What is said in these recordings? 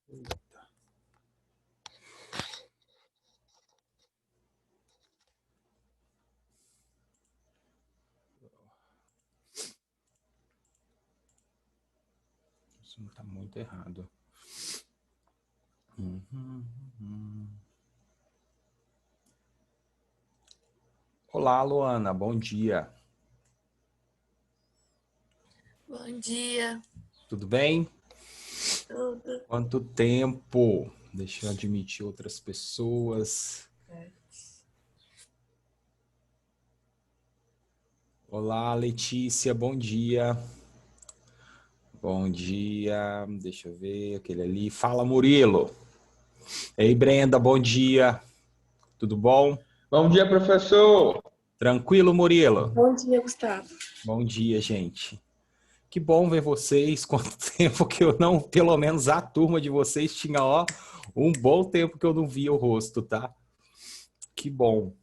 Isso não tá muito errado. Olá, Luana, bom dia. Bom dia. Tudo bem? Tudo. Quanto tempo? Deixa eu admitir outras pessoas. Olá, Letícia, bom dia. Bom dia, deixa eu ver, aquele ali. Fala, Murilo. Ei, Brenda, bom dia. Tudo bom? Bom dia, professor. Tranquilo, Murilo? Bom dia, Gustavo. Bom dia, gente. Que bom ver vocês. Quanto tempo que eu não, pelo menos a turma de vocês tinha, ó, um bom tempo que eu não via o rosto, tá? Que bom.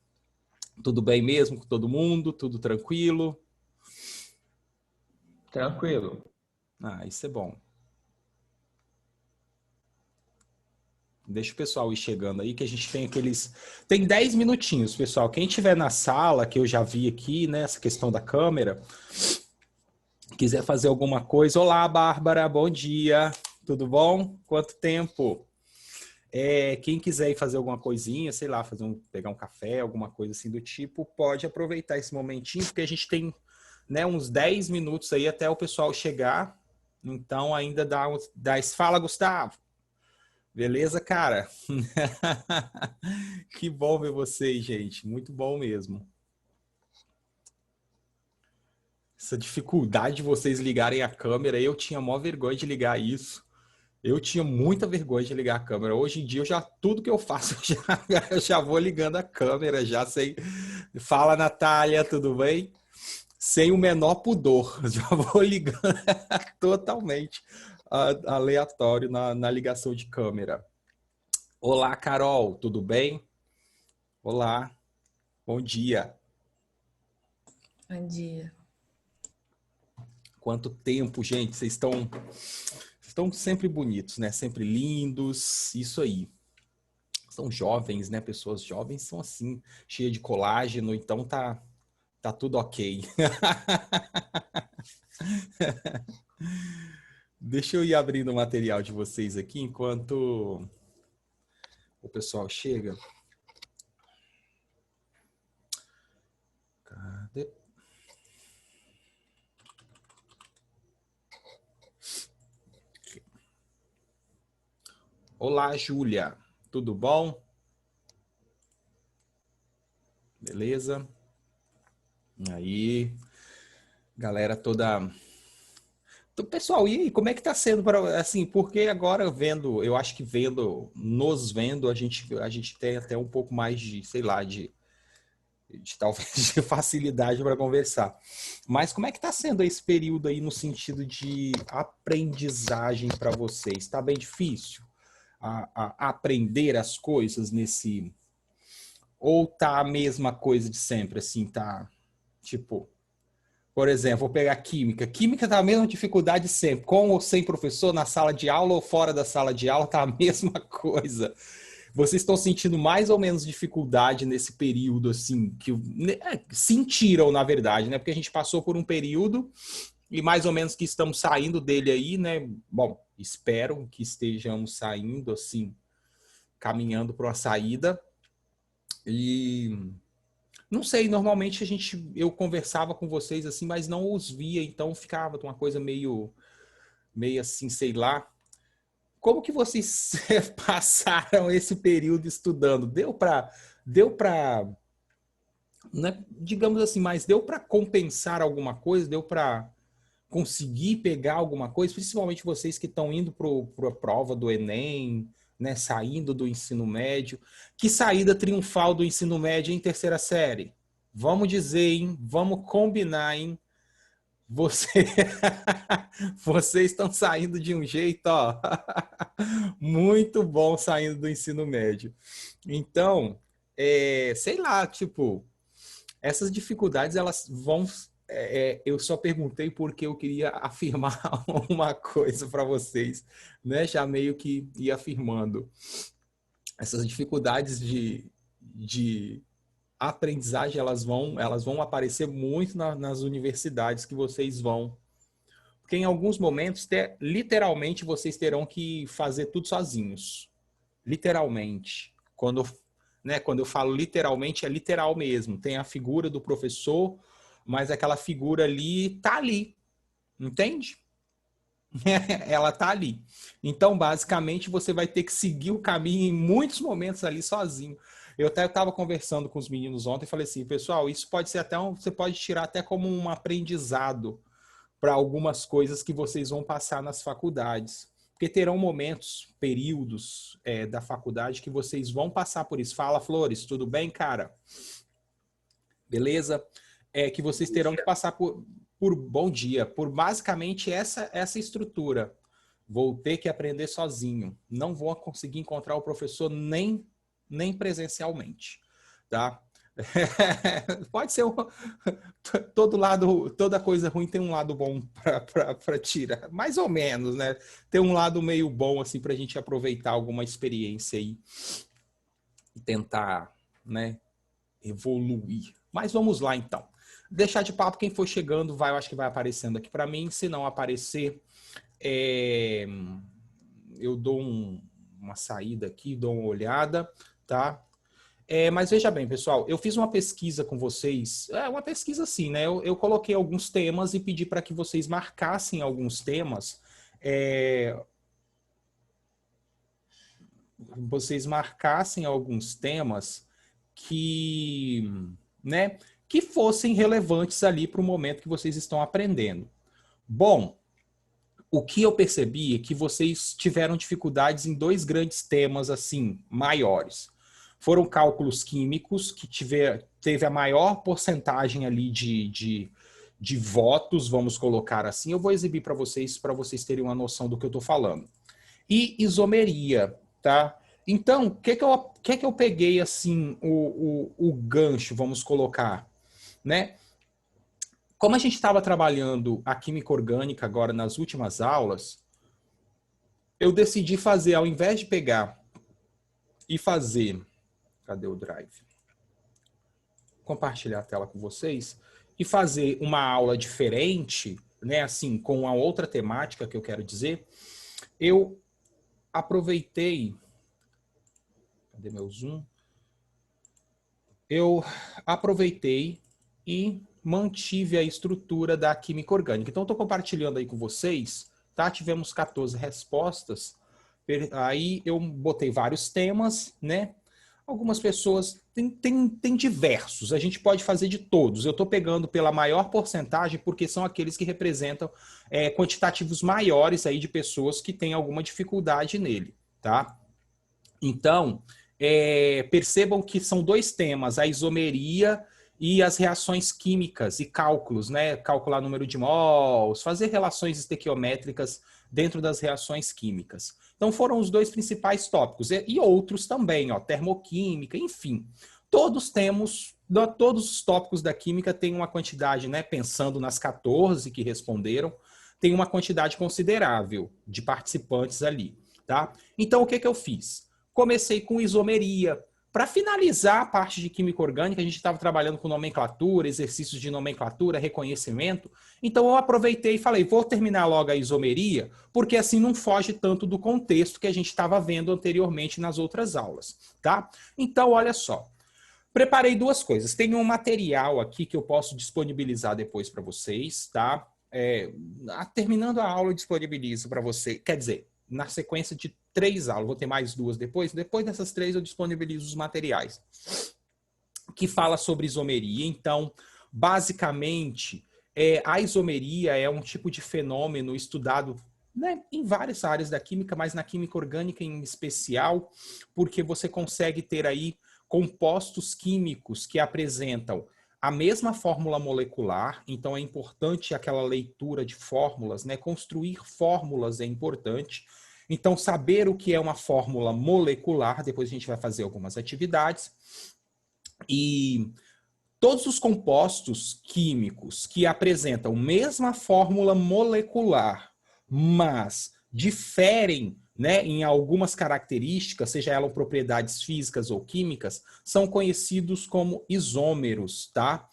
Tudo bem mesmo com todo mundo? Tudo tranquilo? Tranquilo. Ah, isso é bom. Deixa o pessoal ir chegando aí, que a gente tem aqueles... Tem 10 minutinhos, pessoal. Quem estiver na sala, que eu já vi aqui, né, essa questão da câmera, quiser fazer alguma coisa... Olá, Bárbara, bom dia. Tudo bom? Quanto tempo? Quem quiser ir fazer alguma coisinha, sei lá, pegar um café, alguma coisa assim do tipo, pode aproveitar esse momentinho, porque a gente tem, né, uns 10 minutos aí até o pessoal chegar. Então ainda dá uns 10. Fala, Gustavo. Beleza, cara? Que bom ver vocês, gente. Muito bom mesmo. Essa dificuldade de vocês ligarem a câmera, eu tinha maior vergonha de ligar isso. Eu tinha muita vergonha de ligar a câmera. Hoje em dia, tudo que eu faço, eu já vou ligando a câmera, já sei. Fala, Natália, tudo bem? Sem o menor pudor. Já vou ligando totalmente aleatório na ligação de câmera. Olá, Carol, tudo bem? Olá, bom dia. Bom dia. Quanto tempo, gente, vocês estão sempre bonitos, né? Sempre lindos, isso aí. São jovens, né? Pessoas jovens são assim, cheias de colágeno, então tá tudo ok. Deixa eu ir abrindo o material de vocês aqui enquanto o pessoal chega. Cadê? Olá, Júlia. Tudo bom? Beleza? Aí, galera toda... Então, pessoal, e aí, como é que tá sendo para assim, porque agora vendo, eu acho que nos vendo, a gente tem até um pouco mais de, sei lá, de talvez de facilidade para conversar. Mas como é que está sendo esse período aí no sentido de aprendizagem para vocês? Está bem difícil a aprender as coisas nesse... Ou tá a mesma coisa de sempre, assim, tá tipo... Por exemplo, vou pegar química. Química tá a mesma dificuldade sempre, com ou sem professor, na sala de aula ou fora da sala de aula, tá a mesma coisa. Vocês estão sentindo mais ou menos dificuldade nesse período, assim, que sentiram, na verdade, né? Porque a gente passou por um período e mais ou menos que estamos saindo dele aí, né? Bom, espero que estejamos saindo, assim, caminhando para uma saída. E não sei, normalmente eu conversava com vocês assim, mas não os via, então ficava uma coisa meio assim, sei lá. Como que vocês passaram esse período estudando? Deu para, né, digamos assim, mas deu para compensar alguma coisa? Deu para conseguir pegar alguma coisa? Principalmente vocês que estão indo para a prova do Enem, né, saindo do ensino médio. Que saída triunfal do ensino médio em terceira série? Vamos dizer, hein? Vamos combinar, hein? Você... Vocês estão saindo de um jeito, ó, muito bom saindo do ensino médio. Então, sei lá, tipo, essas dificuldades, elas vão... eu só perguntei porque eu queria afirmar uma coisa para vocês, né? Já meio que ia afirmando. Essas dificuldades de aprendizagem, elas vão aparecer muito nas universidades que vocês vão. Porque em alguns momentos, literalmente, vocês terão que fazer tudo sozinhos. Literalmente. Quando eu falo literalmente, é literal mesmo. Tem a figura do professor, mas aquela figura ali tá ali. Entende? Ela tá ali. Então, basicamente, você vai ter que seguir o caminho em muitos momentos ali sozinho. Eu até estava conversando com os meninos ontem e falei assim, pessoal, isso pode ser até você pode tirar até como um aprendizado para algumas coisas que vocês vão passar nas faculdades. Porque terão momentos, períodos da faculdade que vocês vão passar por isso. Fala, Flores, tudo bem, cara? Beleza? Que vocês terão que passar por bom dia, por basicamente essa estrutura. Vou ter que aprender sozinho. Não vou conseguir encontrar o professor nem presencialmente, tá? Pode ser toda coisa ruim tem um lado bom para tirar, mais ou menos, né? Tem um lado meio bom assim para a gente aproveitar alguma experiência aí e tentar, né, evoluir. Mas vamos lá então. Deixar de papo, quem for chegando eu acho que vai aparecendo aqui para mim. Se não aparecer, eu dou uma saída aqui, dou uma olhada, tá? Mas veja bem, pessoal, eu fiz uma pesquisa com vocês, uma pesquisa assim, né? Eu coloquei alguns temas e pedi para que vocês marcassem alguns temas. Vocês marcassem alguns temas que, né, que fossem relevantes ali para o momento que vocês estão aprendendo. Bom, o que eu percebi é que vocês tiveram dificuldades em dois grandes temas assim maiores. Foram cálculos químicos, que teve a maior porcentagem ali de votos, vamos colocar assim. Eu vou exibir para vocês terem uma noção do que eu estou falando. E isomeria, tá? Então, o que eu peguei assim, o gancho, vamos colocar, né? Como a gente estava trabalhando a química orgânica agora nas últimas aulas, eu decidi fazer, ao invés de pegar e fazer... Cadê o Drive? Compartilhar a tela com vocês e fazer uma aula diferente, né? Assim, com uma outra temática que eu quero dizer. Eu aproveitei... Cadê meu zoom? Eu aproveitei e mantive a estrutura da química orgânica. Então, estou compartilhando aí com vocês, tá? Tivemos 14 respostas. Aí eu botei vários temas, né? Algumas pessoas, tem diversos, a gente pode fazer de todos. Eu estou pegando pela maior porcentagem porque são aqueles que representam quantitativos maiores aí de pessoas que têm alguma dificuldade nele, tá? Então, percebam que são dois temas, a isomeria e as reações químicas e cálculos, né? Calcular número de mols, fazer relações estequiométricas dentro das reações químicas. Então foram os dois principais tópicos. E outros também, ó, termoquímica, enfim. Todos os tópicos da química têm uma quantidade, né? Pensando nas 14 que responderam, tem uma quantidade considerável de participantes ali, tá? Então o que eu fiz? Comecei com isomeria. Para finalizar a parte de química orgânica, a gente estava trabalhando com nomenclatura, exercícios de nomenclatura, reconhecimento. Então eu aproveitei e falei, vou terminar logo a isomeria, porque assim não foge tanto do contexto que a gente estava vendo anteriormente nas outras aulas, tá? Então, olha só. Preparei duas coisas. Tem um material aqui que eu posso disponibilizar depois para vocês, tá? Terminando a aula, eu disponibilizo para você. Quer dizer, na sequência de 3 aulas, vou ter mais 2 depois. Depois dessas 3 eu disponibilizo os materiais que fala sobre isomeria. Então, basicamente, a isomeria é um tipo de fenômeno estudado, né, em várias áreas da química, mas na química orgânica em especial, porque você consegue ter aí compostos químicos que apresentam a mesma fórmula molecular, então é importante aquela leitura de fórmulas, né? Construir fórmulas é importante. Então, saber o que é uma fórmula molecular, depois a gente vai fazer algumas atividades. E todos os compostos químicos que apresentam mesma fórmula molecular, mas diferem, né, em algumas características, seja elas propriedades físicas ou químicas, são conhecidos como isômeros, tá?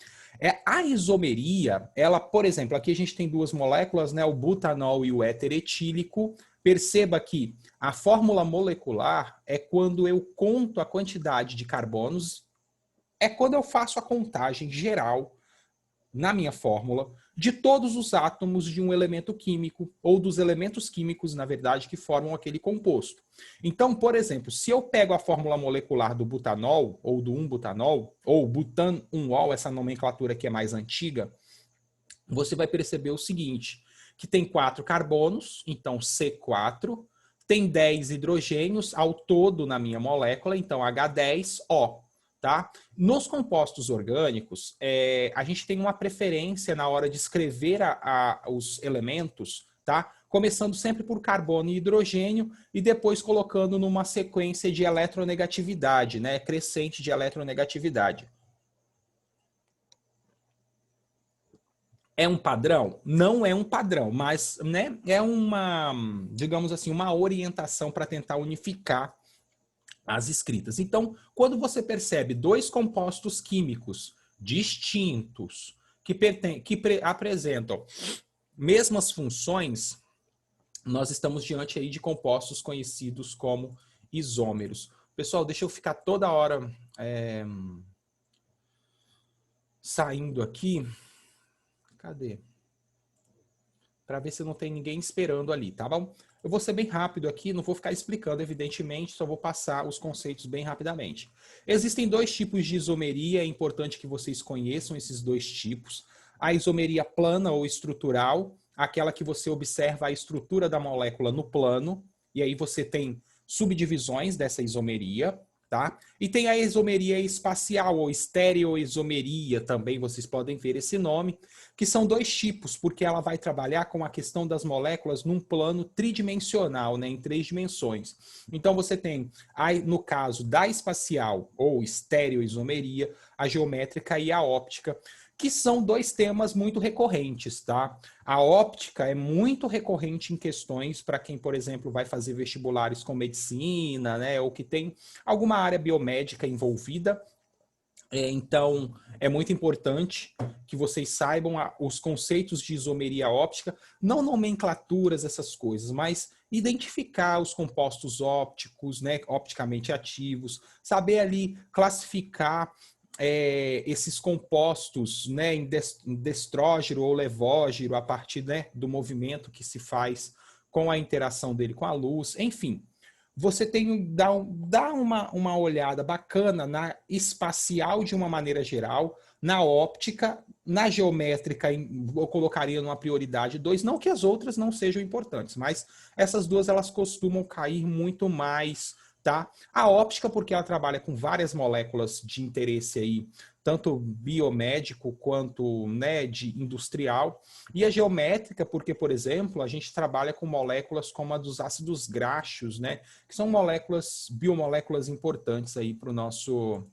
A isomeria, ela, por exemplo, aqui a gente tem duas moléculas, né, o butanol e o éter etílico. Perceba que a fórmula molecular é quando eu conto a quantidade de carbonos, é quando eu faço a contagem geral na minha fórmula de todos os átomos de um elemento químico, ou dos elementos químicos, na verdade, que formam aquele composto. Então, por exemplo, se eu pego a fórmula molecular do butanol, ou do 1-butanol, ou butan-1-ol, essa nomenclatura aqui é mais antiga, você vai perceber o seguinte, que tem 4 carbonos, então C4, tem 10 hidrogênios ao todo na minha molécula, então H10O. Tá? Nos compostos orgânicos, a gente tem uma preferência na hora de escrever os elementos, tá? Começando sempre por carbono e hidrogênio e depois colocando numa sequência de eletronegatividade, né? Crescente de eletronegatividade. É um padrão? Não é um padrão, mas, né, é uma, digamos assim, uma orientação para tentar unificar as escritas. Então, quando você percebe dois compostos químicos distintos que apresentam mesmas funções, nós estamos diante aí de compostos conhecidos como isômeros. Pessoal, deixa eu ficar toda hora saindo aqui. Cadê? Para ver se não tem ninguém esperando ali, tá bom? Eu vou ser bem rápido aqui, não vou ficar explicando, evidentemente, só vou passar os conceitos bem rapidamente. Existem dois tipos de isomeria, é importante que vocês conheçam esses dois tipos. A isomeria plana ou estrutural, aquela que você observa a estrutura da molécula no plano, e aí você tem subdivisões dessa isomeria, tá? E tem a isomeria espacial ou estereoisomeria também, vocês podem ver esse nome, que são dois tipos, porque ela vai trabalhar com a questão das moléculas num plano tridimensional, né, em 3 dimensões. Então você tem, no caso da espacial ou estereoisomeria, a geométrica e a óptica, que são dois temas muito recorrentes, tá? A óptica é muito recorrente em questões para quem, por exemplo, vai fazer vestibulares com medicina, né, ou que tem alguma área biomédica envolvida. Então, é muito importante que vocês saibam os conceitos de isomeria óptica, não nomenclaturas, essas coisas, mas identificar os compostos ópticos, né, opticamente ativos, saber ali classificar esses compostos, né, em destrógiro ou levógiro a partir, né, do movimento que se faz com a interação dele com a luz, enfim. Você tem dá uma olhada bacana na espacial de uma maneira geral, na óptica, na geométrica, eu colocaria numa prioridade 2, não que as outras não sejam importantes, mas essas duas elas costumam cair muito mais, tá? A óptica, porque ela trabalha com várias moléculas de interesse aí, tanto biomédico quanto, né, de industrial. E a geométrica, porque, por exemplo, a gente trabalha com moléculas como a dos ácidos graxos, né, que são moléculas, biomoléculas importantes aí para o nosso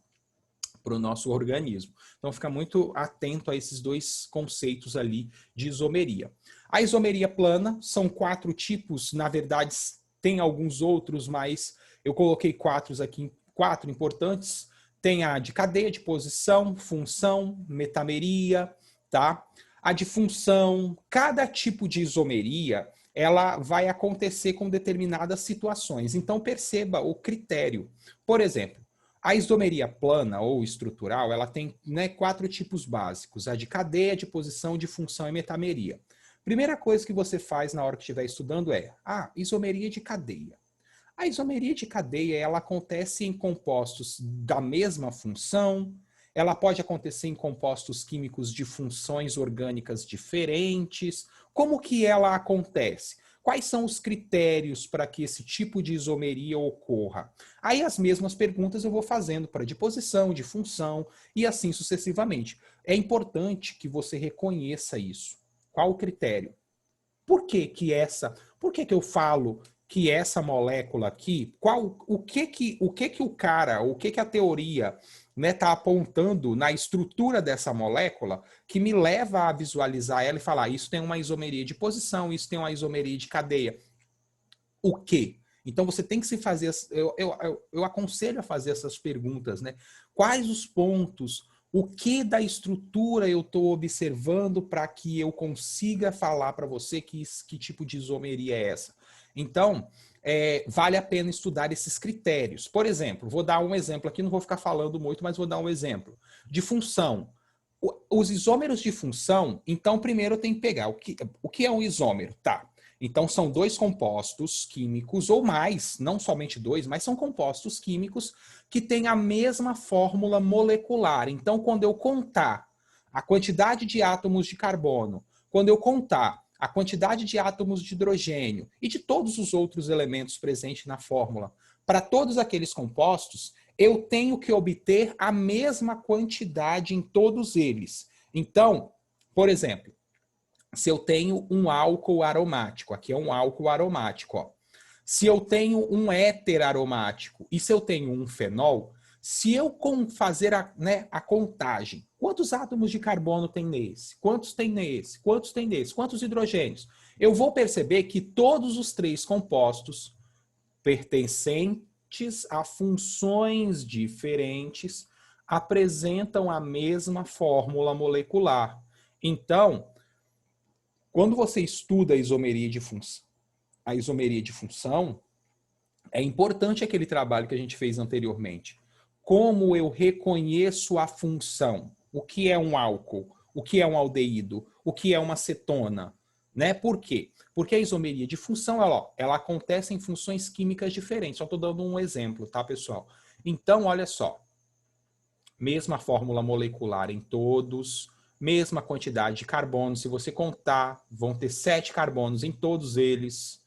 organismo. Então, fica muito atento a esses dois conceitos ali de isomeria. A isomeria plana são 4 tipos, na verdade, tem alguns outros, mas eu coloquei 4 aqui, 4 importantes. Tem a de cadeia de posição, função, metameria, tá? A de função, cada tipo de isomeria, ela vai acontecer com determinadas situações. Então, perceba o critério. Por exemplo, a isomeria plana ou estrutural, ela tem, né, 4 tipos básicos. A de cadeia, de posição, de função e metameria. Primeira coisa que você faz na hora que estiver estudando é isomeria de cadeia. A isomeria de cadeia, ela acontece em compostos da mesma função, ela pode acontecer em compostos químicos de funções orgânicas diferentes. Como que ela acontece? Quais são os critérios para que esse tipo de isomeria ocorra? Aí as mesmas perguntas eu vou fazendo para de posição, de função e assim sucessivamente. É importante que você reconheça isso. Qual o critério? Por que eu falo que essa molécula aqui, o que a teoria né, tá apontando na estrutura dessa molécula que me leva a visualizar ela e falar, isso tem uma isomeria de posição, isso tem uma isomeria de cadeia. O quê? Então você tem que se fazer, eu aconselho a fazer essas perguntas, né? Quais os pontos, o que da estrutura eu estou observando para que eu consiga falar para você que tipo de isomeria é essa? Então, vale a pena estudar esses critérios. Por exemplo, vou dar um exemplo aqui, não vou ficar falando muito, mas vou dar um exemplo. De função. Os isômeros de função, então primeiro eu tenho que pegar o que é um isômero, tá? Então, são dois compostos químicos, ou mais, não somente dois, mas são compostos químicos que têm a mesma fórmula molecular. Então, quando eu contar a quantidade de átomos de carbono, quando eu contar a quantidade de átomos de hidrogênio e de todos os outros elementos presentes na fórmula, para todos aqueles compostos, eu tenho que obter a mesma quantidade em todos eles. Então, por exemplo, se eu tenho um álcool aromático, aqui é um álcool aromático, ó. Se eu tenho um éter aromático e se eu tenho um fenol, se eu fazer a contagem, quantos átomos de carbono tem nesse? Quantos tem nesse? Quantos tem nesse? Quantos hidrogênios? Eu vou perceber que todos os três compostos pertencentes a funções diferentes apresentam a mesma fórmula molecular. Então, quando você estuda a isomeria de função, é importante aquele trabalho que a gente fez anteriormente. Como eu reconheço a função? O que é um álcool? O que é um aldeído? O que é uma cetona? Né? Por quê? Porque a isomeria de função, ela acontece em funções químicas diferentes. Só estou dando um exemplo, tá, pessoal? Então, olha só. Mesma fórmula molecular em todos, mesma quantidade de carbono. Se você contar, vão ter 7 carbonos em todos eles,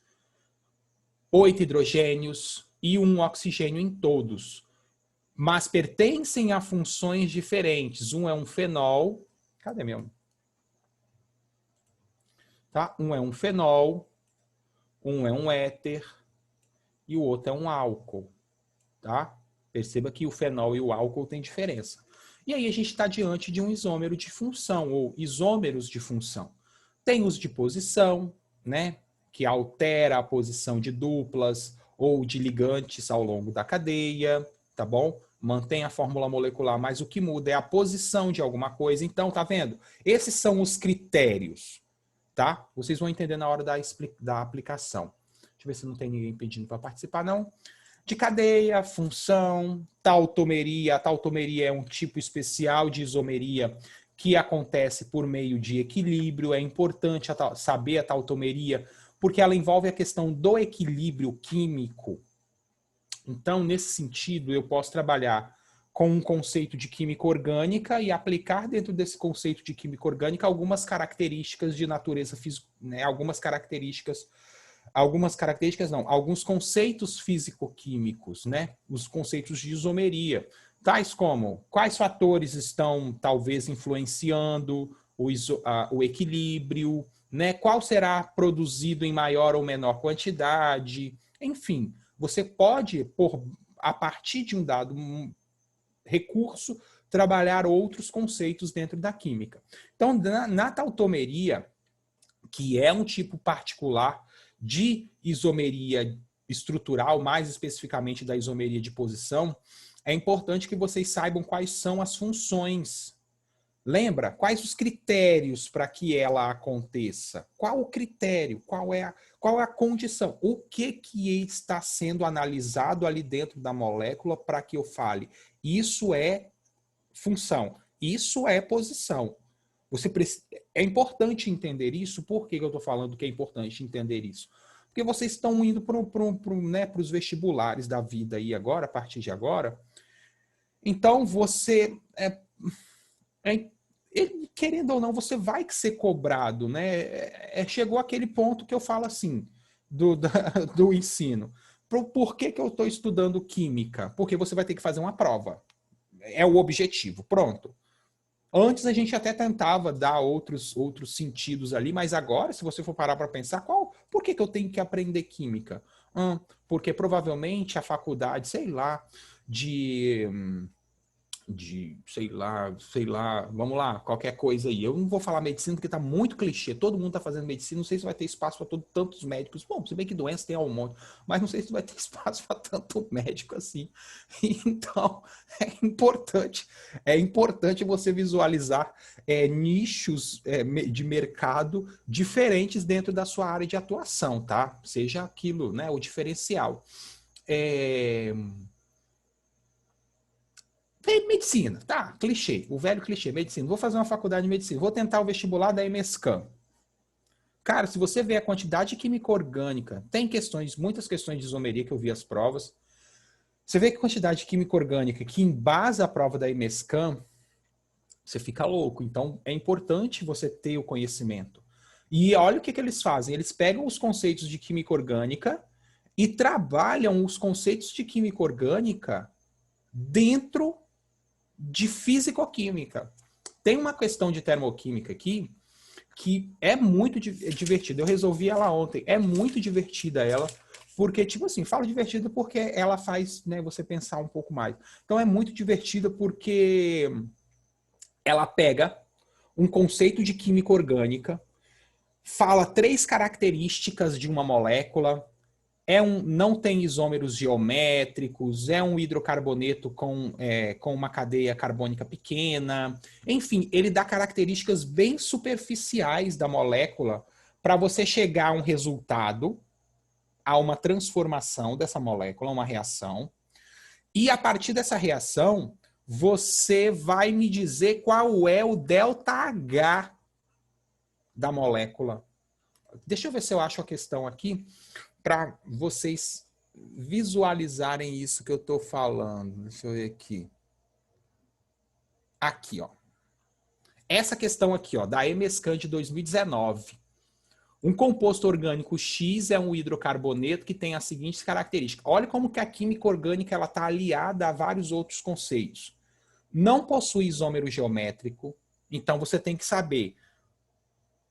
8 hidrogênios e 1 oxigênio em todos. Mas pertencem a funções diferentes. Um é um fenol. Cadê meu? Tá? Um é um fenol, um é um éter e o outro é um álcool. Tá? Perceba que o fenol e o álcool têm diferença. E aí a gente está diante de um isômero de função, ou isômeros de função. Tem os de posição, né, que altera a posição de duplas ou de ligantes ao longo da cadeia, tá bom? Mantém a fórmula molecular, mas o que muda é a posição de alguma coisa. Então, tá vendo? Esses são os critérios, tá? Vocês vão entender na hora da aplicação. Deixa eu ver se não tem ninguém pedindo para participar, não. De cadeia, função, tautomeria. A tautomeria é um tipo especial de isomeria que acontece por meio de equilíbrio. É importante saber a tautomeria, porque ela envolve a questão do equilíbrio químico. Então, nesse sentido, eu posso trabalhar com um conceito de química orgânica e aplicar dentro desse conceito de química orgânica algumas características de natureza física, né? Alguns conceitos físico-químicos, né? Os conceitos de isomeria, tais como quais fatores estão talvez influenciando o equilíbrio, né? Qual será produzido em maior ou menor quantidade, enfim, você pode, a partir de um dado recurso, trabalhar outros conceitos dentro da química. Então, na tautomeria, que é um tipo particular de isomeria estrutural, mais especificamente da isomeria de posição, é importante que vocês saibam quais são as funções. Lembra? Quais os critérios para que ela aconteça? Qual o critério? Qual é a condição? O que está sendo analisado ali dentro da molécula para que eu fale? Isso é função. Isso é posição. É importante entender isso. Por que eu estou falando que é importante entender isso? Porque vocês estão indo para os vestibulares da vida aí agora, a partir de agora. Então, você... querendo ou não, você vai ser cobrado, né? Chegou aquele ponto que eu falo assim, do ensino. Por que eu estou estudando química? Porque você vai ter que fazer uma prova. É o objetivo. Pronto. Antes a gente até tentava dar outros sentidos ali, mas agora, se você for parar para pensar, por que eu tenho que aprender química? Porque provavelmente a faculdade, sei lá, de sei lá, vamos lá, qualquer coisa aí. Eu não vou falar medicina porque tá muito clichê. Todo mundo tá fazendo medicina, não sei se vai ter espaço para tantos médicos. Bom, se bem que doença tem um monte, mas não sei se vai ter espaço para tanto médico assim. Então, é importante você visualizar nichos de mercado diferentes dentro da sua área de atuação, tá? Seja aquilo, né, o diferencial. Medicina, tá, clichê, o velho clichê, medicina. Vou fazer uma faculdade de medicina, vou tentar o vestibular da EMESCAM. Cara, se você vê a quantidade de química orgânica, tem muitas questões de isomeria que eu vi as provas. Você vê que a quantidade de química orgânica que embasa a prova da EMESCAM, você fica louco. Então, é importante você ter o conhecimento. E olha o que eles fazem. Eles pegam os conceitos de química orgânica e trabalham os conceitos de química orgânica dentro de físico-química. Tem uma questão de termoquímica aqui que é muito divertida. Eu resolvi ela ontem. É muito divertida ela, porque, tipo assim, falo divertida porque ela faz, né, você pensar um pouco mais. Então é muito divertida porque ela pega um conceito de química orgânica, fala 3 características de uma molécula, não tem isômeros geométricos, é um hidrocarboneto com uma cadeia carbônica pequena. Enfim, ele dá características bem superficiais da molécula para você chegar a um resultado, a uma transformação dessa molécula, uma reação. E a partir dessa reação, você vai me dizer qual é o ΔH da molécula. Deixa eu ver se eu acho a questão aqui para vocês visualizarem isso que eu estou falando. Deixa eu ver aqui. Aqui, ó. Essa questão aqui, ó, da EMESCAM de 2019. Um composto orgânico X é um hidrocarboneto que tem as seguintes características. Olha como que a química orgânica ela está aliada a vários outros conceitos. Não possui isômero geométrico, então você tem que saber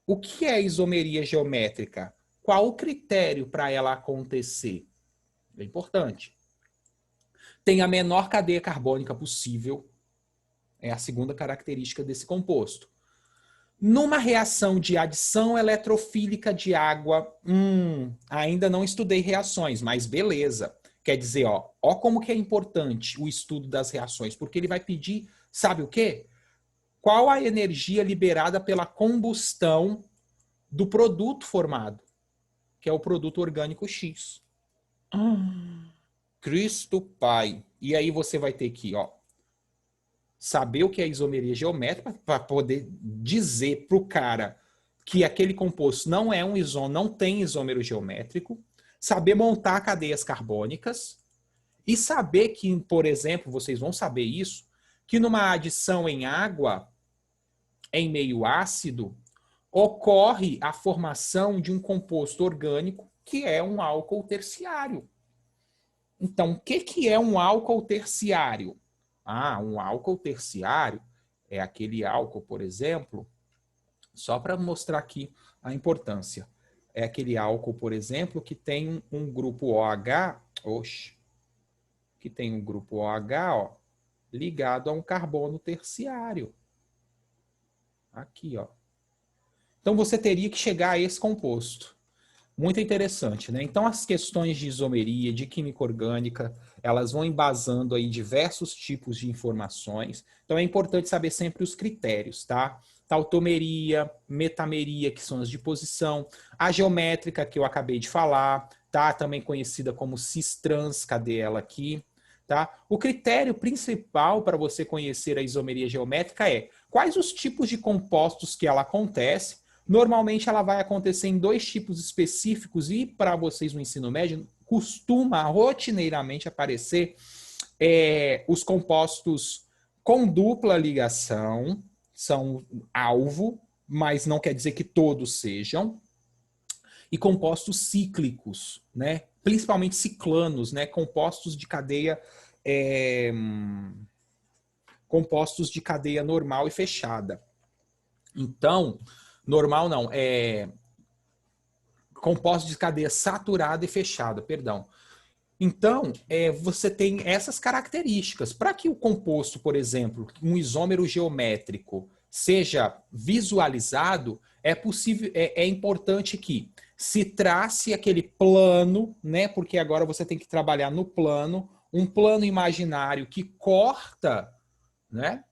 o que é isomeria geométrica. Qual o critério para ela acontecer? É importante. Tem a menor cadeia carbônica possível. É a segunda característica desse composto. Numa reação de adição eletrofílica de água, ainda não estudei reações, mas beleza. Quer dizer, ó como que é importante o estudo das reações, porque ele vai pedir, sabe o quê? Qual a energia liberada pela combustão do produto formado, que é o produto orgânico X. Cristo Pai. E aí você vai ter que, saber o que é isomeria geométrica para poder dizer para o cara que aquele composto não é não tem isômero geométrico, saber montar cadeias carbônicas e saber que, por exemplo, vocês vão saber isso, que numa adição em água, em meio ácido, ocorre a formação de um composto orgânico que é um álcool terciário. Então, o que é um álcool terciário? Um álcool terciário é aquele álcool, por exemplo, só para mostrar aqui a importância. É aquele álcool, por exemplo, que tem um grupo OH, que tem um grupo OH, ligado a um carbono terciário. Aqui, Então você teria que chegar a esse composto. Muito interessante, né? Então as questões de isomeria, de química orgânica, elas vão embasando aí diversos tipos de informações. Então é importante saber sempre os critérios, tá? Tautomeria, metameria, que são as de posição, a geométrica, que eu acabei de falar, tá? Também conhecida como cis-trans, cadê ela aqui? Tá? O critério principal para você conhecer a isomeria geométrica é quais os tipos de compostos que ela acontece. Normalmente ela vai acontecer em 2 tipos específicos e para vocês no ensino médio costuma rotineiramente aparecer os compostos com dupla ligação, são alvo, mas não quer dizer que todos sejam, e compostos cíclicos, né? Principalmente ciclanos, né? Compostos de cadeia normal e fechada. Então, normal não, compostos de cadeia saturada e fechada, perdão. Então, você tem essas características. Para que o composto, por exemplo, um isômero geométrico, seja visualizado, é importante que se trace aquele plano, né? Porque agora você tem que trabalhar no plano, um plano imaginário que corta, né,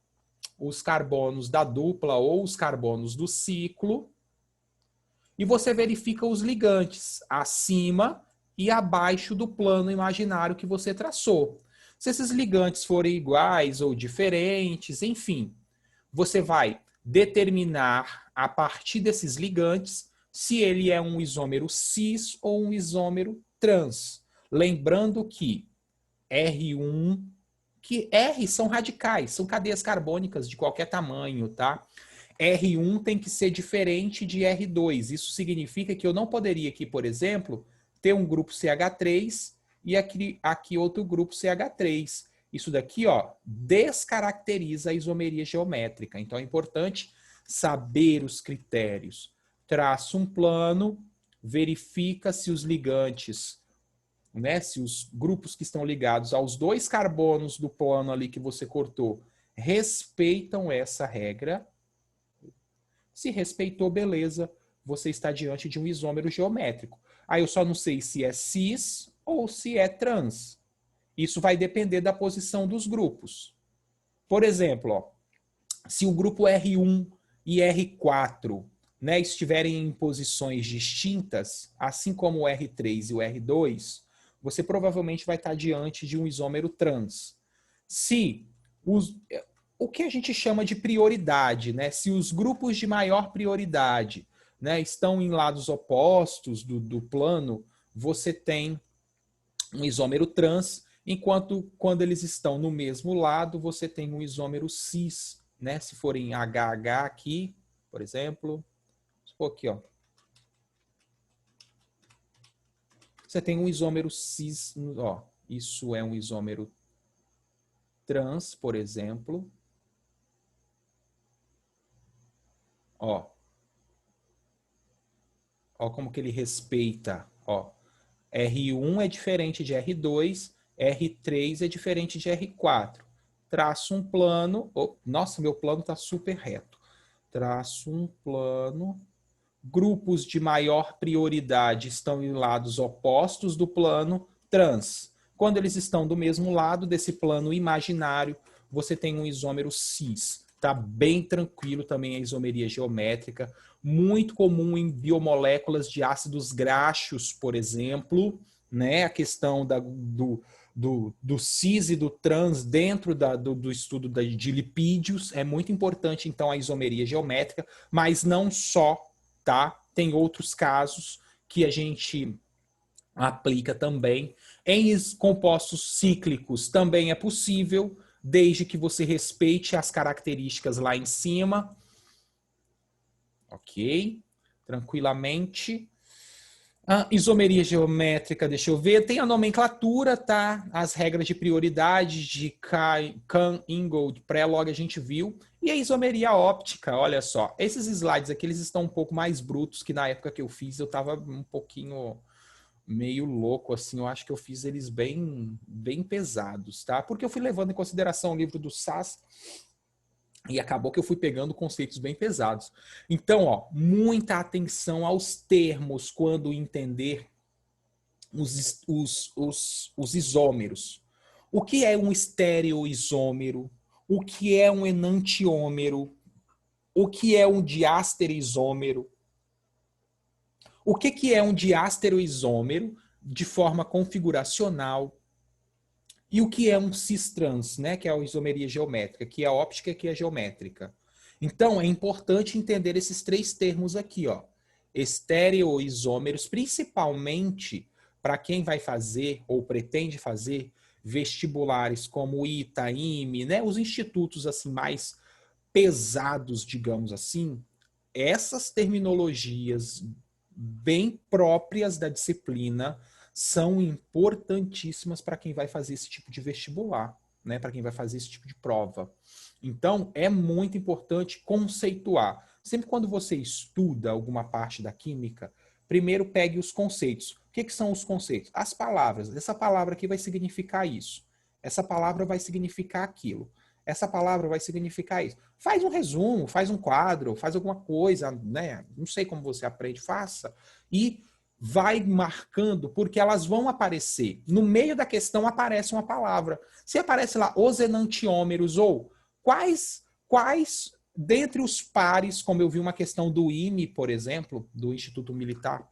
os carbonos da dupla ou os carbonos do ciclo, e você verifica os ligantes acima e abaixo do plano imaginário que você traçou. Se esses ligantes forem iguais ou diferentes, enfim, você vai determinar a partir desses ligantes se ele é um isômero cis ou um isômero trans. Lembrando que R1, que R são radicais, são cadeias carbônicas de qualquer tamanho, tá? R1 tem que ser diferente de R2. Isso significa que eu não poderia aqui, por exemplo, ter um grupo CH3 e aqui outro grupo CH3. Isso daqui, ó, descaracteriza a isomeria geométrica. Então é importante saber os critérios. Traça um plano, verifica se os ligantes, né, se os grupos que estão ligados aos dois carbonos do plano ali que você cortou respeitam essa regra. Se respeitou, beleza, você está diante de um isômero geométrico. Aí eu só não sei se é cis ou se é trans. Isso vai depender da posição dos grupos. Por exemplo, ó, se o grupo R1 e R4, né, estiverem em posições distintas, assim como o R3 e o R2, você provavelmente vai estar diante de um isômero trans. Se o que a gente chama de prioridade, né? Se os grupos de maior prioridade, né, estão em lados opostos do plano, você tem um isômero trans, enquanto quando eles estão no mesmo lado, você tem um isômero cis, né? Se for em HH aqui, por exemplo, aqui, ó. Você tem um isômero cis, ó, isso é um isômero trans, por exemplo. Ó como que ele respeita. Ó, R1 é diferente de R2, R3 é diferente de R4. Traço um plano. Nossa, meu plano está super reto. Traço um plano. Grupos de maior prioridade estão em lados opostos do plano trans. Quando eles estão do mesmo lado desse plano imaginário, você tem um isômero cis. Tá bem tranquilo também a isomeria geométrica, muito comum em biomoléculas de ácidos graxos, por exemplo, né? A questão do cis e do trans dentro do estudo de lipídios é muito importante, então, a isomeria geométrica, mas não só, tá? Tem outros casos que a gente aplica também. Em compostos cíclicos também é possível, desde que você respeite as características lá em cima. Ok? Tranquilamente. Isomeria geométrica, deixa eu ver. Tem a nomenclatura, tá? As regras de prioridade de Kahn, Ingold, Prelog a gente viu. E a isomeria óptica, olha só. Esses slides aqui, eles estão um pouco mais brutos que na época que eu fiz. Eu estava um pouquinho meio louco, assim. Eu acho que eu fiz eles bem pesados, tá? Porque eu fui levando em consideração o livro do Sass e acabou que eu fui pegando conceitos bem pesados. Então, ó, muita atenção aos termos quando entender os isômeros. O que é um estereoisômero? O que é um enantiômero? O que é um diastereisômero? O que é um diastereoisômero de forma configuracional? E o que é um cis-trans, né? Que é a isomeria geométrica, que é a óptica, que é a geométrica. Então, é importante entender esses três termos aqui, ó. Estereoisômeros, principalmente para quem vai fazer ou pretende fazer vestibulares como o ITA, IME, né? Os institutos assim mais pesados, digamos assim. Essas terminologias bem próprias da disciplina são importantíssimas para quem vai fazer esse tipo de vestibular, né? Para quem vai fazer esse tipo de prova. Então, é muito importante conceituar. Sempre quando você estuda alguma parte da química, primeiro pegue os conceitos. O que são os conceitos? As palavras. Essa palavra aqui vai significar isso. Essa palavra vai significar aquilo. Essa palavra vai significar isso. Faz um resumo, faz um quadro, faz alguma coisa, né? Não sei como você aprende, faça. E vai marcando, porque elas vão aparecer. No meio da questão aparece uma palavra. Se aparece lá os enantiômeros ou quais dentre os pares, como eu vi uma questão do IME, por exemplo, do Instituto Militar,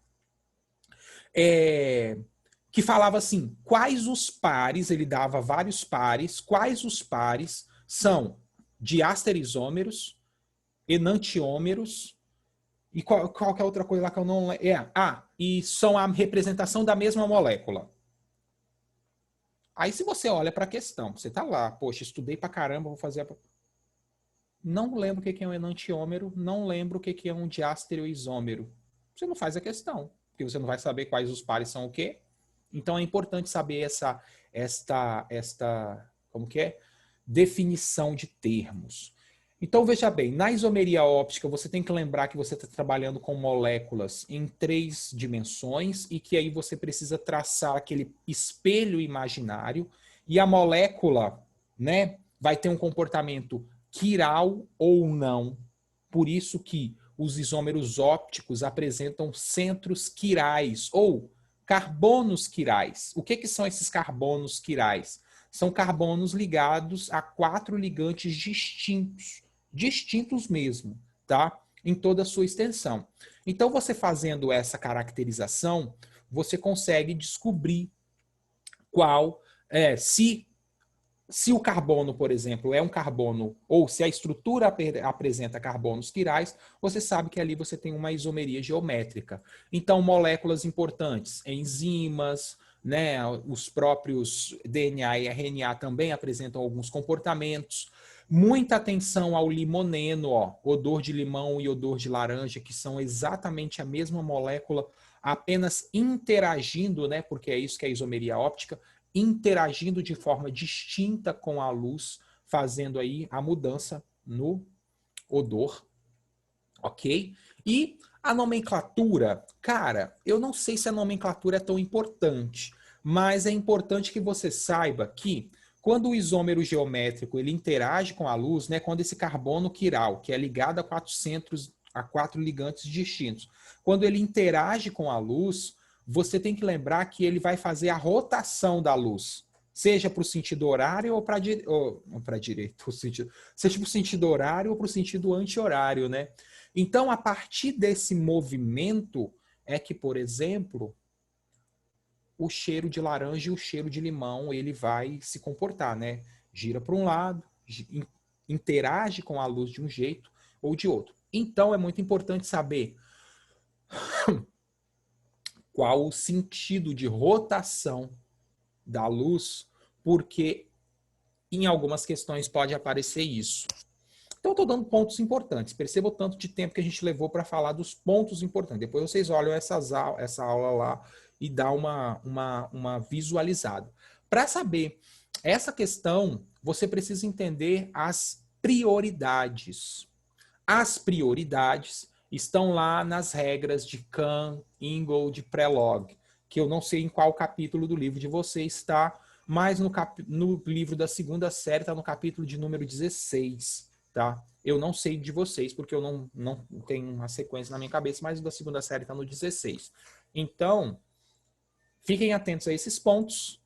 que falava assim, quais os pares, ele dava vários pares, quais os pares são diasterisômeros, enantiômeros, e qual que é a outra coisa lá que eu não lembro? E são a representação da mesma molécula. Aí se você olha para a questão, você tá lá, poxa, estudei pra caramba, vou fazer Não lembro o que é um enantiômero, não lembro o que é um diastereoisômero. Você não faz a questão, porque você não vai saber quais os pares são o quê. Então é importante saber esta como que é? Definição de termos. Então veja bem, na isomeria óptica você tem que lembrar que você está trabalhando com moléculas em 3 dimensões e que aí você precisa traçar aquele espelho imaginário e a molécula, né, vai ter um comportamento quiral ou não. Por isso que os isômeros ópticos apresentam centros quirais ou carbonos quirais. O que são esses carbonos quirais? São carbonos ligados a 4 ligantes distintos mesmo, tá? Em toda a sua extensão. Então, você fazendo essa caracterização, você consegue descobrir se o carbono, por exemplo, é um carbono, ou se a estrutura apresenta carbonos quirais, você sabe que ali você tem uma isomeria geométrica. Então, moléculas importantes, enzimas, né, os próprios DNA e RNA também apresentam alguns comportamentos. Muita atenção ao limoneno, odor de limão e odor de laranja, que são exatamente a mesma molécula, apenas interagindo, né, porque é isso que é a isomeria óptica, interagindo de forma distinta com a luz, fazendo aí a mudança no odor, ok? E a nomenclatura, cara, eu não sei se a nomenclatura é tão importante, mas é importante que você saiba que quando o isômero geométrico ele interage com a luz, né, quando esse carbono quiral, que é ligado a 4 ligantes distintos, quando ele interage com a luz, você tem que lembrar que ele vai fazer a rotação da luz, seja para o sentido horário ou para direita, seja para o sentido horário ou para o sentido anti-horário, né? Então, a partir desse movimento é que, por exemplo, o cheiro de laranja e o cheiro de limão ele vai se comportar, né? Gira para um lado, interage com a luz de um jeito ou de outro. Então, é muito importante saber qual o sentido de rotação da luz, porque em algumas questões pode aparecer isso. Então, eu estou dando pontos importantes. Perceba o tanto de tempo que a gente levou para falar dos pontos importantes. Depois vocês olham essa aula lá e dá uma visualizada. Para saber essa questão, você precisa entender as prioridades. As prioridades estão lá nas regras de Kahn, Ingold, Prelog, que eu não sei em qual capítulo do livro de vocês está, mas no livro da segunda série está no capítulo de número 16, tá? Eu não sei de vocês, porque eu não tenho uma sequência na minha cabeça, mas o da segunda série está no 16. Então, fiquem atentos a esses pontos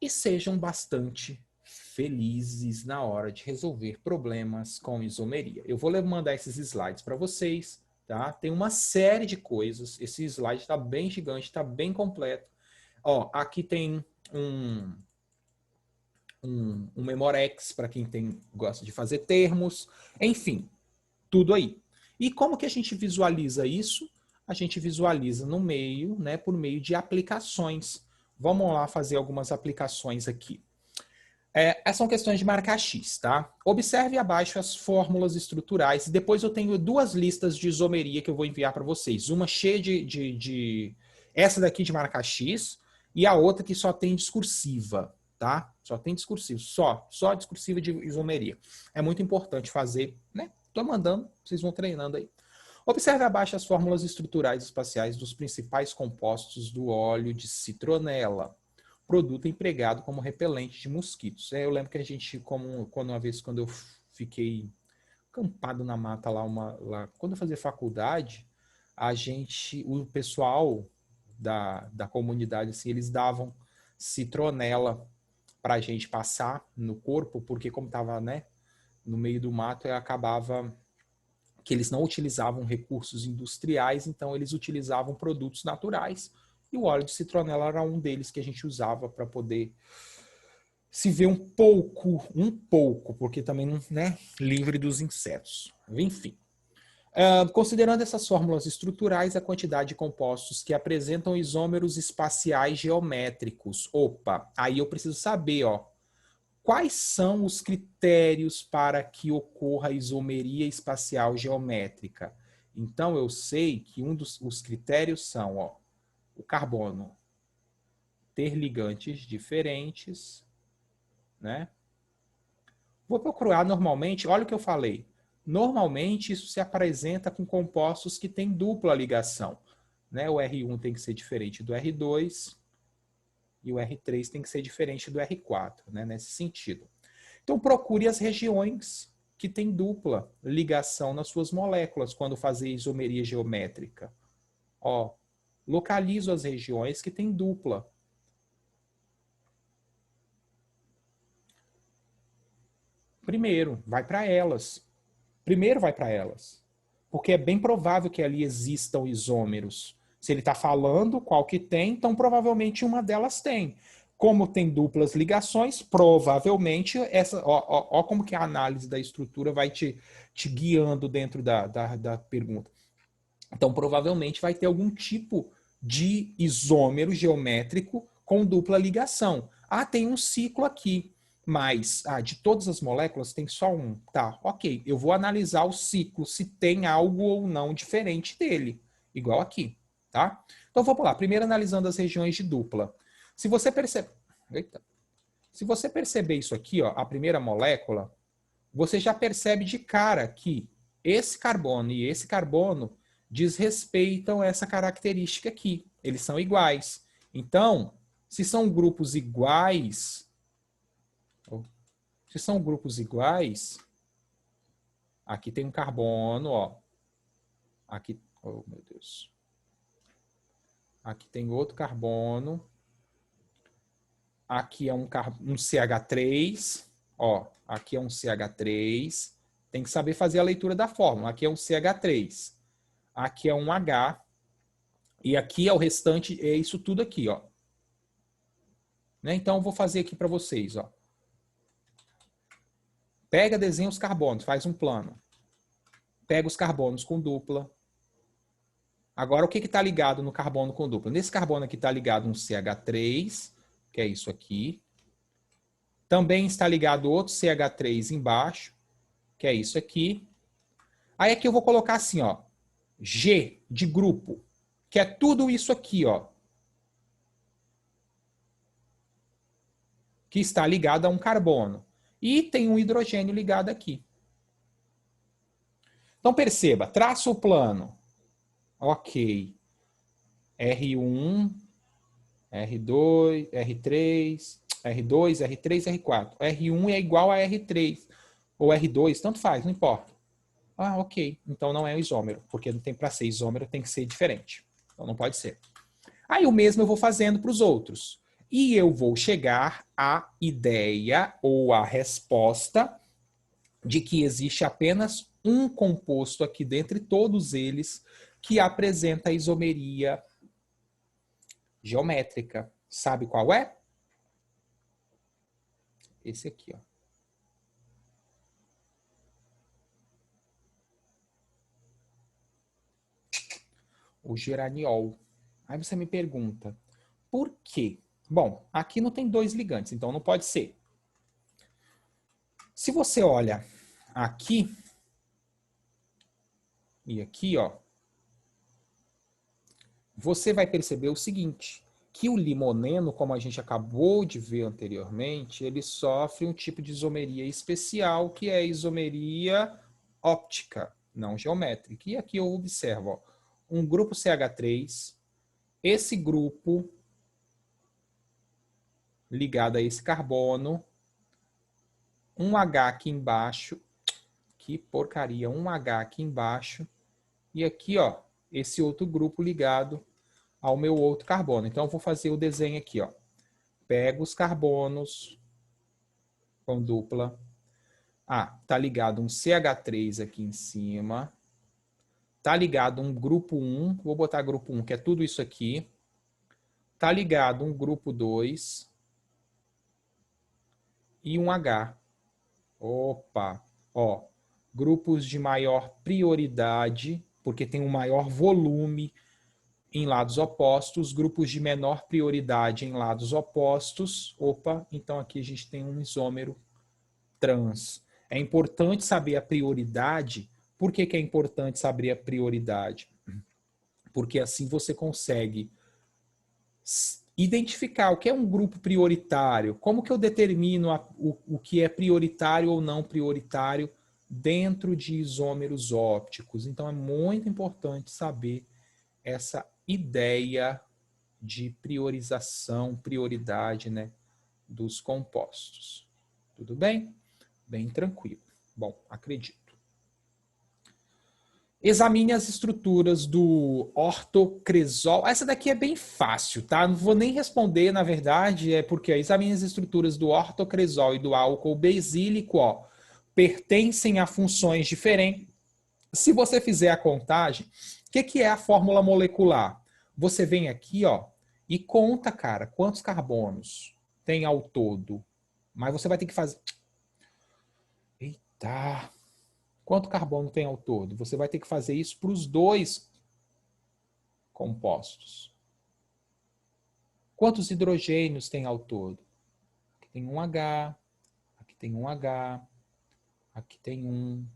e sejam bastante felizes na hora de resolver problemas com isomeria. Eu vou mandar esses slides para vocês, tá? Tem uma série de coisas. Esse slide está bem gigante, está bem completo. Aqui tem um Memorex para quem gosta de fazer termos. Enfim, tudo aí. E como que a gente visualiza isso? A gente visualiza no meio, né, por meio de aplicações. Vamos lá fazer algumas aplicações aqui. São questões de marcar X, tá? Observe abaixo as fórmulas estruturais. Depois eu tenho 2 listas de isomeria que eu vou enviar para vocês. Uma cheia essa daqui de marcar X e a outra que só tem discursiva, tá? Só tem discursivo, só discursiva de isomeria. É muito importante fazer, né? Tô mandando, vocês vão treinando aí. Observe abaixo as fórmulas estruturais espaciais dos principais compostos do óleo de citronela, produto empregado como repelente de mosquitos. Eu lembro que a gente, quando eu fiquei acampado na mata lá, quando eu fazia faculdade, o pessoal da comunidade, assim, eles davam citronela para a gente passar no corpo, porque como estava, né, no meio do mato, acabava que eles não utilizavam recursos industriais, então eles utilizavam produtos naturais. E o óleo de citronela era um deles que a gente usava para poder se ver um pouco, porque também não, né, livre dos insetos. Enfim. Considerando essas fórmulas estruturais, a quantidade de compostos que apresentam isômeros espaciais geométricos. Opa, aí eu preciso saber, ó, quais são os critérios para que ocorra a isomeria espacial geométrica? Então, eu sei que os critérios são, ó, o carbono ter ligantes diferentes, né? Vou procurar normalmente, olha o que eu falei. Normalmente, isso se apresenta com compostos que têm dupla ligação, né? O R1 tem que ser diferente do R2 e o R3 tem que ser diferente do R4, né? Nesse sentido. Então, procure as regiões que têm dupla ligação nas suas moléculas quando fazer isomeria geométrica. Ó, localizo as regiões que têm dupla. Primeiro, vai para elas. Porque é bem provável que ali existam isômeros. Se ele está falando qual que tem, então provavelmente uma delas tem. Como tem duplas ligações, provavelmente essa. Ó como que a análise da estrutura vai te guiando dentro da pergunta. Então, provavelmente vai ter algum tipo de isômero geométrico com dupla ligação. Ah, tem um ciclo aqui, mas de todas as moléculas tem só um. Tá, ok. Eu vou analisar o ciclo, se tem algo ou não diferente dele. Igual aqui, tá? Então, vamos lá. Primeiro, analisando as regiões de dupla. Se você perceber... Se você perceber isso aqui, ó, a primeira molécula, você já percebe de cara que esse carbono e esse carbono desrespeitam essa característica aqui. Eles são iguais. Então, se são grupos iguais, aqui tem um carbono, ó. Aqui, oh meu Deus. Aqui tem outro carbono. Aqui é um CH3, ó. Aqui é um CH3. Tem que saber fazer a leitura da fórmula. Aqui é um CH3. Aqui é um H. E aqui é o restante, é isso tudo aqui, ó. Né? Então, eu vou fazer aqui para vocês, ó. Pega, desenha os carbonos, faz um plano. Pega os carbonos com dupla. Agora, o que está ligado no carbono com dupla? Nesse carbono aqui está ligado um CH3, que é isso aqui. Também está ligado outro CH3 embaixo, que é isso aqui. Aí aqui eu vou colocar assim, ó, G de grupo, que é tudo isso aqui, ó, que está ligado a um carbono. E tem um hidrogênio ligado aqui. Então perceba, traço o plano. Ok. R1, R2, R3, R2, R3, R4. R1 é igual a R3 ou R2, tanto faz, não importa. Ah, ok. Então não é um isômero, porque não tem para ser isômero, tem que ser diferente. Então não pode ser. Aí o mesmo eu vou fazendo para os outros. E eu vou chegar à ideia ou à resposta de que existe apenas um composto aqui dentre todos eles que apresenta a isomeria geométrica. Sabe qual é? Esse aqui, ó. O geraniol. Aí você me pergunta, por quê? Bom, aqui não tem dois ligantes, então não pode ser. Se você olha aqui e aqui, ó, você vai perceber o seguinte, que o limoneno, como a gente acabou de ver anteriormente, ele sofre um tipo de isomeria especial, que é a isomeria óptica, não geométrica. E aqui eu observo, ó, um grupo CH3, esse grupo ligado a esse carbono, um H aqui embaixo, que porcaria, um H aqui embaixo, e aqui, ó, esse outro grupo ligado ao meu outro carbono. Então, eu vou fazer o desenho aqui, ó. Pego os carbonos com dupla. Ah, tá ligado um CH3 aqui em cima. Tá ligado um grupo 1, vou botar grupo 1, que é tudo isso aqui. Tá ligado um grupo 2 e um H. Opa, ó, grupos de maior prioridade, porque tem um maior volume em lados opostos, grupos de menor prioridade em lados opostos. Opa, então aqui a gente tem um isômero trans. É importante saber a prioridade. Por que que é importante saber a prioridade? Porque assim você consegue identificar o que é um grupo prioritário, como que eu determino o que é prioritário ou não prioritário dentro de isômeros ópticos. Então é muito importante saber essa ideia de priorização, prioridade, né, dos compostos. Tudo bem? Bem tranquilo. Bom, acredito. Examine as estruturas do ortocresol. Essa daqui é bem fácil, tá? Não vou nem responder, na verdade, é porque examine as estruturas do ortocresol e do álcool besílico, ó, pertencem a funções diferentes. Se você fizer a contagem, o que é a fórmula molecular? Você vem aqui, ó, e conta, cara, quantos carbonos tem ao todo. Mas você vai ter que fazer... Eita... Quanto carbono tem ao todo? Você vai ter que fazer isso para os dois compostos. Quantos hidrogênios tem ao todo? Aqui tem um H, aqui tem um H, aqui tem um,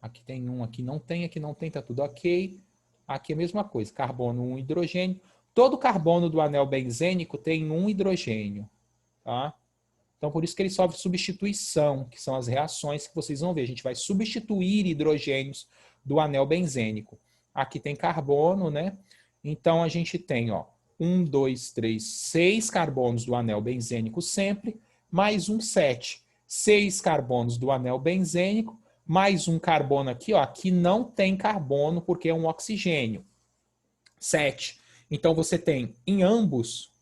aqui tem um, aqui não tem, tá tudo ok. Aqui é a mesma coisa, carbono, um hidrogênio. Todo carbono do anel benzênico tem um hidrogênio, tá? Então, por isso que ele sofre substituição, que são as reações que vocês vão ver. A gente vai substituir hidrogênios do anel benzênico. Aqui tem carbono, né? Então, a gente tem, ó, 1, 2, 3, 6 carbonos do anel benzênico sempre, mais um 7. 6 carbonos do anel benzênico, mais um carbono aqui, ó. Aqui não tem carbono porque é um oxigênio. 7. Então, você tem em ambos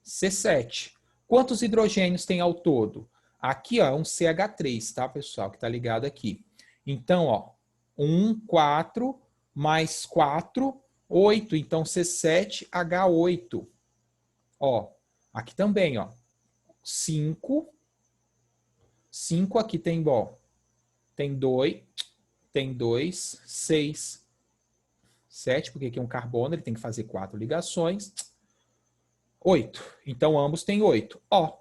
C7. Quantos hidrogênios tem ao todo? Aqui, ó, é um CH3, tá, pessoal? Que tá ligado aqui. Então, ó, 1, 4, mais 4, 8. Então, C7H8. Ó, aqui também, ó. 5. 5 aqui tem, ó, tem 2, 6. 7, porque aqui é um carbono, ele tem que fazer 4 ligações. 8. Então, ambos têm 8. Ó.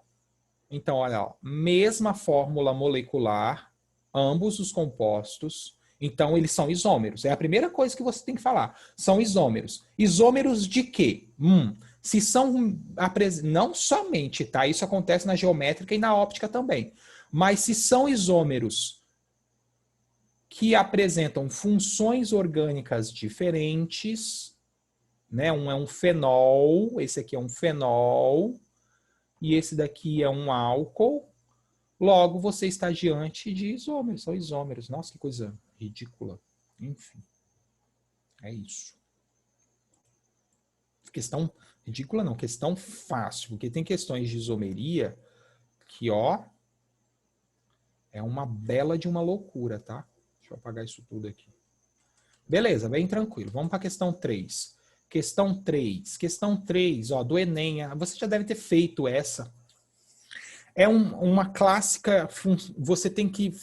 Então, olha, ó, mesma fórmula molecular, ambos os compostos. Então, eles são isômeros. É a primeira coisa que você tem que falar. São isômeros. Isômeros de quê? Se são... Não somente, tá? Isso acontece na geométrica e na óptica também. Mas se são isômeros que apresentam funções orgânicas diferentes... Né? Um é um fenol, esse aqui é um fenol, e esse daqui é um álcool. Logo, você está diante de isômeros, são isômeros. Nossa, que coisa ridícula. Enfim, é isso. Questão ridícula não, questão fácil, porque tem questões de isomeria que, ó, é uma bela de uma loucura, tá? Deixa eu apagar isso tudo aqui. Beleza, bem tranquilo. Vamos para a questão 3. Questão 3, ó, do Enem. Você já deve ter feito essa. É uma clássica, você tem que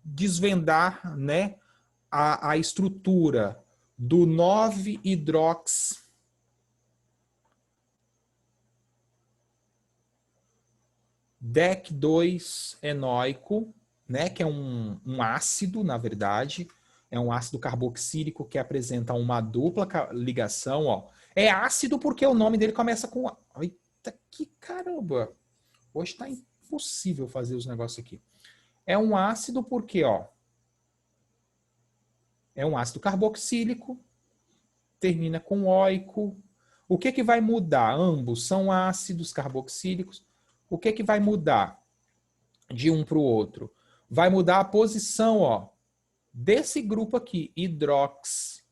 desvendar, né, a estrutura do 9-hidrox DEC 2 enóico, né, que é um ácido, na verdade. É um ácido carboxílico que apresenta uma dupla ligação, ó. É ácido porque o nome dele começa com... Eita, que caramba! Hoje está impossível fazer os negócios aqui. É um ácido porque, ó, É um ácido carboxílico, termina com oico. O que vai mudar? Ambos são ácidos carboxílicos. O que vai mudar de um para o outro? Vai mudar a posição, ó, desse grupo aqui, hidrox.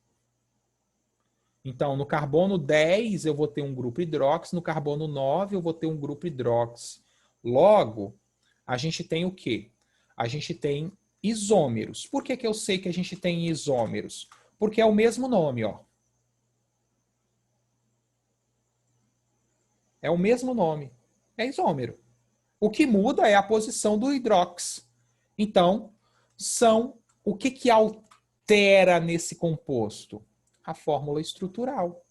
Então, no carbono 10 eu vou ter um grupo hidrox, no carbono 9 eu vou ter um grupo hidrox. Logo, a gente tem o quê? A gente tem isômeros. Por que eu sei que a gente tem isômeros? Porque é o mesmo nome, ó. É o mesmo nome. É isômero. O que muda é a posição do hidrox. Então, o que altera nesse composto? A fórmula estrutural.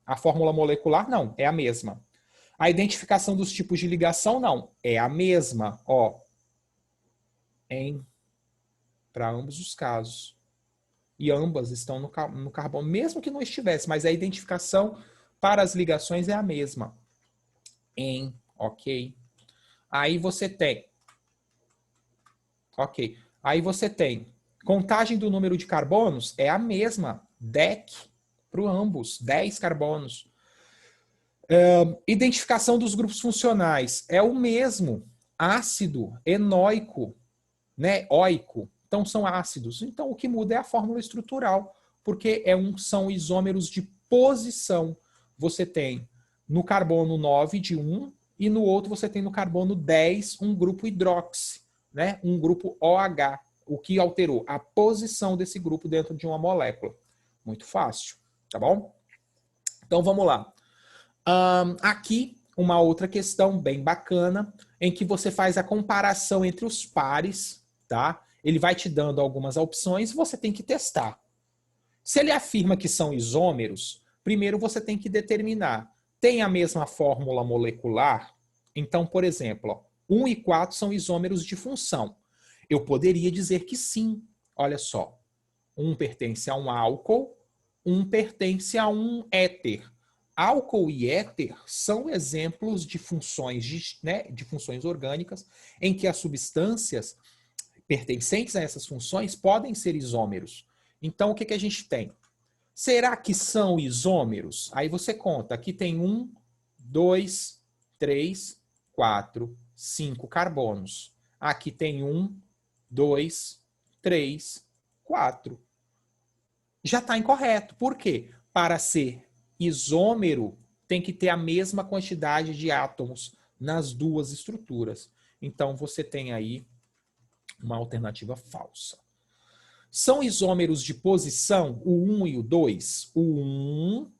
A fórmula molecular, não, é a mesma. A identificação dos tipos de ligação, não, é a mesma, ó. Para ambos os casos. E ambas estão no carbono, mesmo que não estivesse, mas a identificação para as ligações é a mesma. Ok. Aí você tem. Ok. Aí você tem. Contagem do número de carbonos é a mesma. DEC para ambos. 10 carbonos. Identificação dos grupos funcionais é o mesmo. Ácido, enoico, né? Oico. Então são ácidos. Então o que muda é a fórmula estrutural, porque são isômeros de posição. Você tem no carbono 9 de um e no outro você tem no carbono 10 um grupo hidroxi, né? Um grupo OH. O que alterou? A posição desse grupo dentro de uma molécula. Muito fácil, tá bom? Então vamos lá. Aqui, uma outra questão bem bacana, em que você faz a comparação entre os pares, tá? Ele vai te dando algumas opções e você tem que testar. Se ele afirma que são isômeros, primeiro você tem que determinar, tem a mesma fórmula molecular? Então, por exemplo, ó, 1 e 4 são isômeros de função. Eu poderia dizer que sim. Olha só, um pertence a um álcool, um pertence a um éter. Álcool e éter são exemplos de funções, né, de funções orgânicas em que as substâncias pertencentes a essas funções podem ser isômeros. Então, o que a gente tem? Será que são isômeros? Aí você conta, aqui tem 1, 2, 3, 4, 5 carbonos. Aqui tem 1, 2, 3, 4. Já está incorreto. Por quê? Para ser isômero, tem que ter a mesma quantidade de átomos nas duas estruturas. Então, você tem aí uma alternativa falsa. São isômeros de posição o 1 e o 2? O 1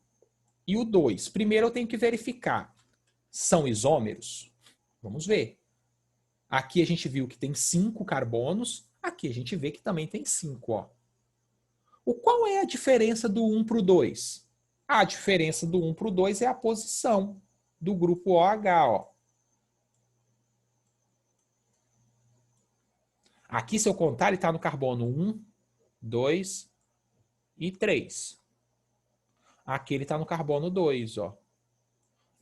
e o 2. Primeiro eu tenho que verificar. São isômeros? Vamos ver. Aqui a gente viu que tem 5 carbonos. Aqui a gente vê que também tem 5. Ó. Qual é a diferença do 1 para o 2? A diferença do 1 para o 2 é a posição do grupo OH. Ó. Aqui, se eu contar, ele está no carbono 1, 2 e 3. Aqui ele está no carbono 2. Ó.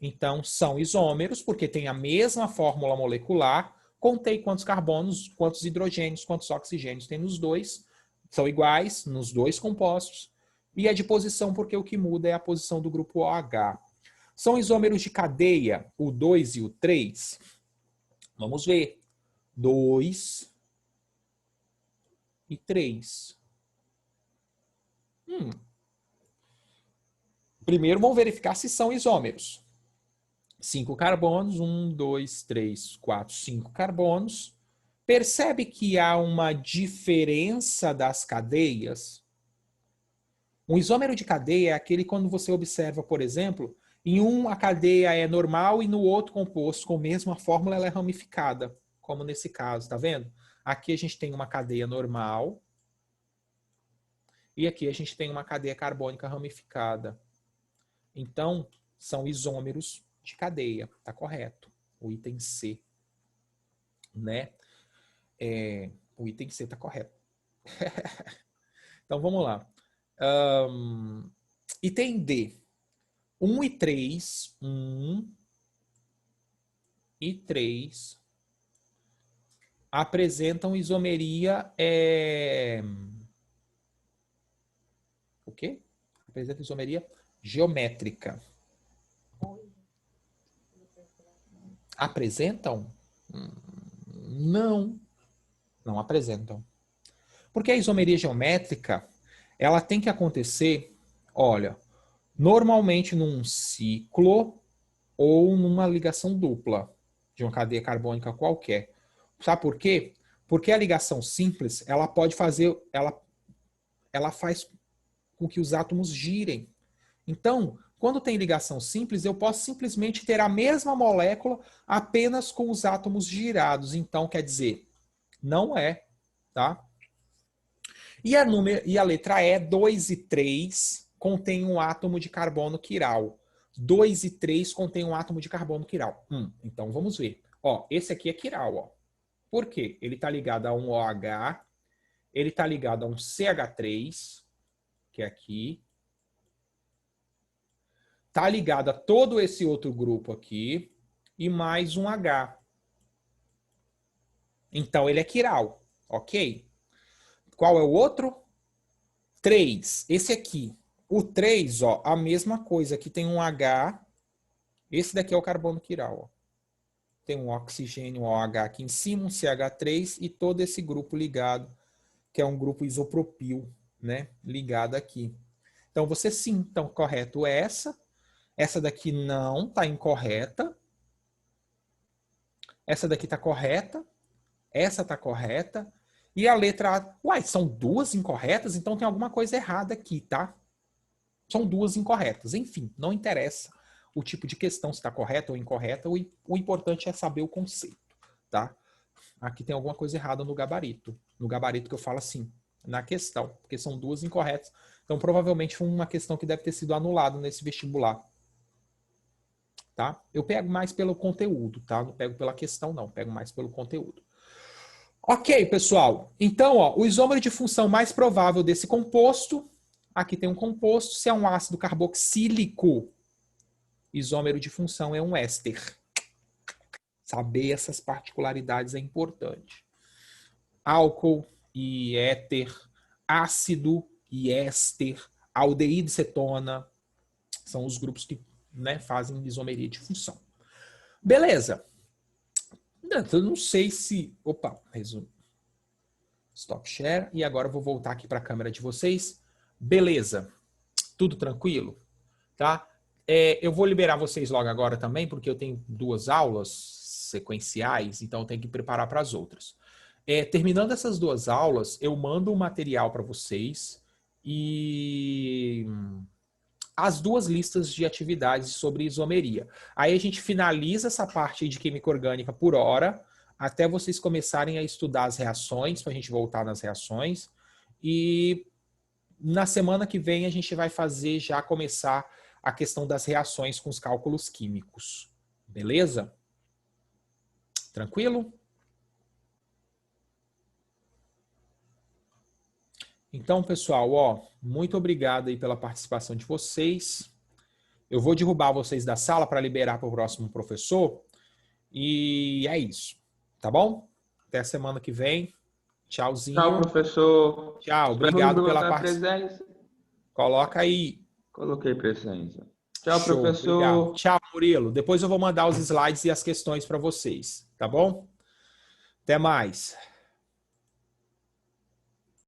Então, são isômeros, porque tem a mesma fórmula molecular. Contei quantos carbonos, quantos hidrogênios, quantos oxigênios tem nos dois. São iguais nos dois compostos. E é de posição, porque o que muda é a posição do grupo OH. São isômeros de cadeia, o 2 e o 3. Vamos ver. 2 e 3. Primeiro, vamos verificar se são isômeros. 5 carbonos, 1, 2, 3, 4, 5 carbonos. Percebe que há uma diferença das cadeias? Um isômero de cadeia é aquele quando você observa, por exemplo, em um a cadeia é normal e no outro composto com a mesma fórmula ela é ramificada, como nesse caso, tá vendo? Aqui a gente tem uma cadeia normal e aqui a gente tem uma cadeia carbônica ramificada. Então, são isômeros de cadeia, tá correto. O item C, né? O item C tá correto. Então, vamos lá. Item D. 1 e 3. 1 e 3 apresentam isomeria Apresenta isomeria geométrica. Apresentam? Não. Não apresentam. Porque a isomeria geométrica, ela tem que acontecer, olha, normalmente num ciclo ou numa ligação dupla de uma cadeia carbônica qualquer. Sabe por quê? Porque a ligação simples, ela pode fazer, ela faz com que os átomos girem. Então, quando tem ligação simples, eu posso simplesmente ter a mesma molécula apenas com os átomos girados. Então, quer dizer, não é, tá? E a letra E, 2 e 3, contém um átomo de carbono quiral. 2 e 3 contém um átomo de carbono quiral. Então, vamos ver. Ó, esse aqui é quiral, ó. Por quê? Ele está ligado a um OH, ele está ligado a um CH3, que é aqui. Está ligado a todo esse outro grupo aqui, e mais um H. Então, ele é quiral, ok? Qual é o outro? 3. Esse aqui. O 3, ó, a mesma coisa. Aqui tem um H. Esse daqui é o carbono quiral, ó. Tem um oxigênio, um OH aqui em cima, um CH3 e todo esse grupo ligado, que é um grupo isopropil, né? Ligado aqui. Então, você sim, então, correto é essa. Essa daqui não, está incorreta. Essa daqui está correta. Essa está correta. E a letra A... Uai, são duas incorretas? Então tem alguma coisa errada aqui, tá? São duas incorretas. Enfim, não interessa o tipo de questão, se está correta ou incorreta. O importante é saber o conceito, tá? Aqui tem alguma coisa errada no gabarito. No gabarito que eu falo assim, na questão. Porque são duas incorretas. Então provavelmente foi uma questão que deve ter sido anulada nesse vestibular. Tá? Eu pego mais pelo conteúdo, tá? Não pego pela questão, não. Pego mais pelo conteúdo. Ok, pessoal. Então, ó, o isômero de função mais provável desse composto, aqui tem um composto, se é um ácido carboxílico, isômero de função é um éster. Saber essas particularidades é importante. Álcool e éter, ácido e éster, aldeído e cetona, são os grupos que, né, fazem isomeria de função. Beleza. Eu não sei se... Opa, resumo. Stop share. E agora eu vou voltar aqui para a câmera de vocês. Beleza. Tudo tranquilo? Tá? Eu vou liberar vocês logo agora também, porque eu tenho 2 aulas sequenciais, então eu tenho que preparar para as outras. Terminando essas 2 aulas, eu mando um material para vocês e... as 2 listas de atividades sobre isomeria. Aí a gente finaliza essa parte de química orgânica por hora, até vocês começarem a estudar as reações, para a gente voltar nas reações. E na semana que vem a gente vai fazer, já começar a questão das reações com os cálculos químicos. Beleza? Tranquilo? Então, pessoal, ó, muito obrigado aí pela participação de vocês. Eu vou derrubar vocês da sala para liberar para o próximo professor. E é isso, tá bom? Até a semana que vem. Tchauzinho. Tchau, professor. Tchau, Espero obrigado pela colocar participação. presença. Coloca aí. Coloquei presença. Tchau, Show, professor. obrigado. Tchau, Murilo. Depois eu vou mandar os slides e as questões para vocês, tá bom? Até mais.